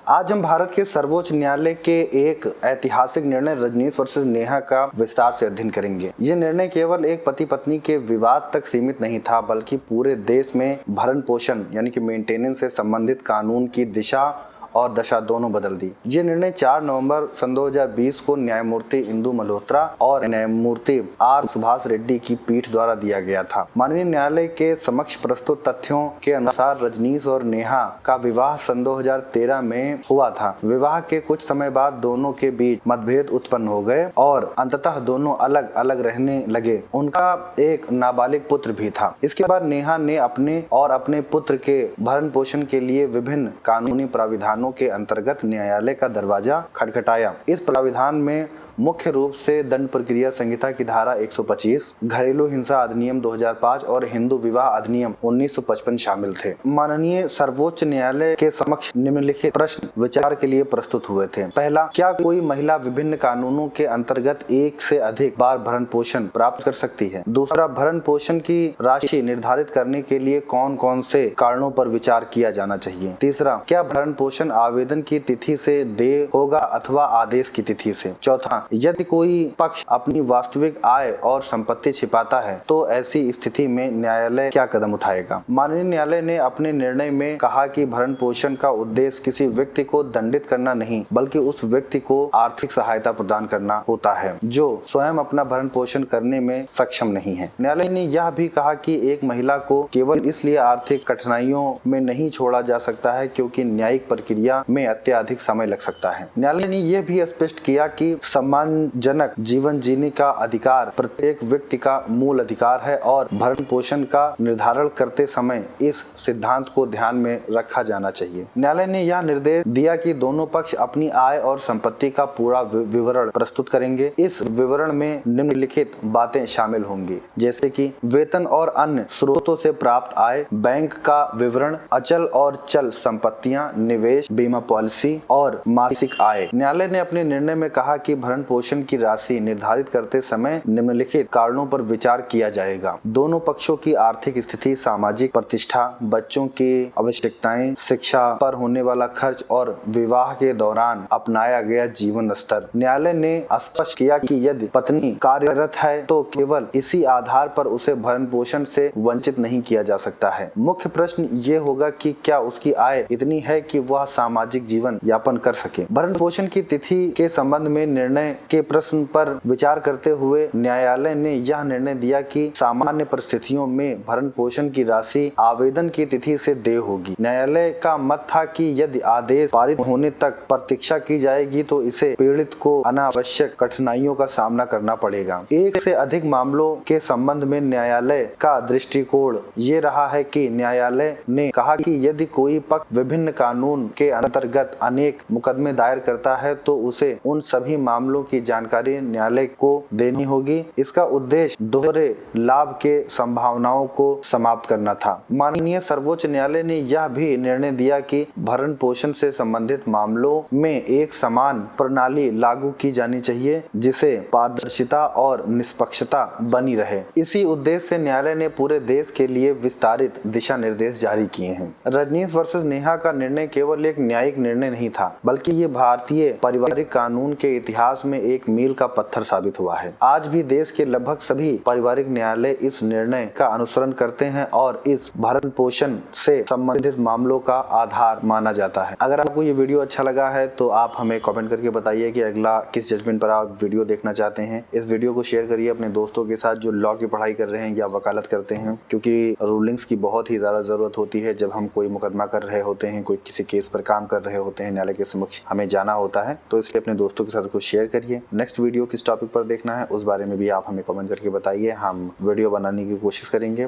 आज हम भारत के सर्वोच्च न्यायालय के एक ऐतिहासिक निर्णय रजनीश वर्सेस नेहा का विस्तार से अध्ययन करेंगे। ये निर्णय केवल एक पति पत्नी के विवाद तक सीमित नहीं था, बल्कि पूरे देश में भरण पोषण यानी कि मेंटेनेंस से संबंधित कानून की दिशा और दशा दोनों बदल दी। ये निर्णय 4 नवंबर सन 2020 को न्यायमूर्ति इंदु मल्होत्रा और न्यायमूर्ति आर सुभाष रेड्डी की पीठ द्वारा दिया गया था। माननीय न्यायालय के समक्ष प्रस्तुत तथ्यों के अनुसार रजनीश और नेहा का विवाह सन 2013 में हुआ था। विवाह के कुछ समय बाद दोनों के बीच मतभेद उत्पन्न हो गए और अंततः दोनों अलग अलग रहने लगे। उनका एक नाबालिग पुत्र भी था। इसके बाद नेहा ने अपने और अपने पुत्र के भरण पोषण के लिए विभिन्न कानूनी प्राविधानों के अंतर्गत न्यायालय का दरवाजा खटखटाया। इस प्राविधान में मुख्य रूप से दंड प्रक्रिया संहिता की धारा 125, घरेलू हिंसा अधिनियम 2005 और हिंदू विवाह अधिनियम 1955 शामिल थे। माननीय सर्वोच्च न्यायालय के समक्ष निम्नलिखित प्रश्न विचार के लिए प्रस्तुत हुए थे। पहला, क्या कोई महिला विभिन्न कानूनों के अंतर्गत एक से अधिक बार भरण पोषण प्राप्त कर सकती है? दूसरा, भरण पोषण की राशि निर्धारित करने के लिए कौन कौन से कारणों पर विचार किया जाना चाहिए? तीसरा, क्या भरण पोषण आवेदन की तिथि से देय होगा अथवा आदेश की तिथि से? चौथा, यदि कोई पक्ष अपनी वास्तविक आय और संपत्ति छिपाता है तो ऐसी स्थिति में न्यायालय क्या कदम उठाएगा? माननीय न्यायालय ने अपने निर्णय में कहा कि भरण पोषण का उद्देश्य किसी व्यक्ति को दंडित करना नहीं, बल्कि उस व्यक्ति को आर्थिक सहायता प्रदान करना होता है जो स्वयं अपना भरण पोषण करने में सक्षम नहीं है। न्यायालय ने यह भी कहा कि एक महिला को केवल इसलिए आर्थिक कठिनाइयों में नहीं छोड़ा जा सकता है क्योंकि न्यायिक प्रक्रिया में अत्यधिक समय लग सकता है। न्यायालय ने यह भी स्पष्ट किया कि सम्मानजनक जीवन जीने का अधिकार प्रत्येक व्यक्ति का मूल अधिकार है और भरण पोषण का निर्धारण करते समय इस सिद्धांत को ध्यान में रखा जाना चाहिए। न्यायालय ने यह निर्देश दिया कि दोनों पक्ष अपनी आय और संपत्ति का पूरा विवरण प्रस्तुत करेंगे। इस विवरण में निम्नलिखित बातें शामिल होंगी, जैसे कि वेतन और अन्य स्रोतों से प्राप्त आय, बैंक का विवरण, अचल और चल संपत्तियां, निवेश, बीमा पॉलिसी और मासिक आय। न्यायालय ने अपने निर्णय में कहा कि भरण पोषण की राशि निर्धारित करते समय निम्नलिखित कारणों पर विचार किया जाएगा: दोनों पक्षों की आर्थिक स्थिति, सामाजिक प्रतिष्ठा, बच्चों की आवश्यकताएं, शिक्षा पर होने वाला खर्च और विवाह के दौरान अपनाया गया जीवन स्तर। न्यायालय ने स्पष्ट किया कि यदि पत्नी कार्यरत है तो केवल इसी आधार पर उसे भरण पोषण से वंचित नहीं किया जा सकता है। मुख्य प्रश्न ये होगा कि क्या उसकी आय इतनी है कि वह सामाजिक जीवन यापन कर सके। भरण पोषण की तिथि के संबंध में निर्णय के प्रश्न पर विचार करते हुए न्यायालय ने यह निर्णय दिया कि सामान्य परिस्थितियों में भरण पोषण की राशि आवेदन की तिथि से देय होगी। न्यायालय का मत था कि यदि आदेश पारित होने तक प्रतीक्षा की जाएगी तो इसे पीड़ित को अनावश्यक कठिनाइयों का सामना करना पड़ेगा। एक से अधिक मामलों के संबंध में न्यायालय का दृष्टिकोण ये रहा है कि न्यायालय ने कहा कि यदि कोई पक्ष विभिन्न कानून के अंतर्गत अनेक मुकदमे दायर करता है तो उसे उन सभी मामलों की जानकारी न्यायालय को देनी होगी। इसका उद्देश्य दोहरे लाभ के संभावनाओं को समाप्त करना था। माननीय सर्वोच्च न्यायालय ने यह भी निर्णय दिया कि भरण पोषण से संबंधित मामलों में एक समान प्रणाली लागू की जानी चाहिए जिसे पारदर्शिता और निष्पक्षता बनी रहे। इसी उद्देश्य से न्यायालय ने पूरे देश के लिए विस्तारित दिशा निर्देश जारी किए हैं। रजनीश वर्सेस नेहा का निर्णय केवल एक न्यायिक निर्णय नहीं था, बल्कि ये भारतीय पारिवारिक कानून के इतिहास में एक मील का पत्थर साबित हुआ है। आज भी देश के लगभग सभी पारिवारिक न्यायालय इस निर्णय का अनुसरण करते हैं और इस भरण पोषण से संबंधित मामलों का आधार माना जाता है। अगर आपको ये वीडियो अच्छा लगा है तो आप हमें कमेंट करके बताइए कि अगला किस जजमेंट पर आप वीडियो देखना चाहते हैं। इस वीडियो को शेयर करिए अपने दोस्तों के साथ जो लॉ की पढ़ाई कर रहे हैं या वकालत करते हैं, क्योंकि रूलिंग्स की बहुत ही ज्यादा जरूरत होती है जब हम कोई मुकदमा कर रहे होते हैं, कोई किसी केस पर काम कर रहे होते हैं, न्यायालय के समक्ष हमें जाना होता है। तो इसलिए अपने दोस्तों के साथ उसको शेयर करिए। नेक्स्ट वीडियो किस टॉपिक पर देखना है उस बारे में भी आप हमें कमेंट करके बताइए, हम वीडियो बनाने की कोशिश करेंगे।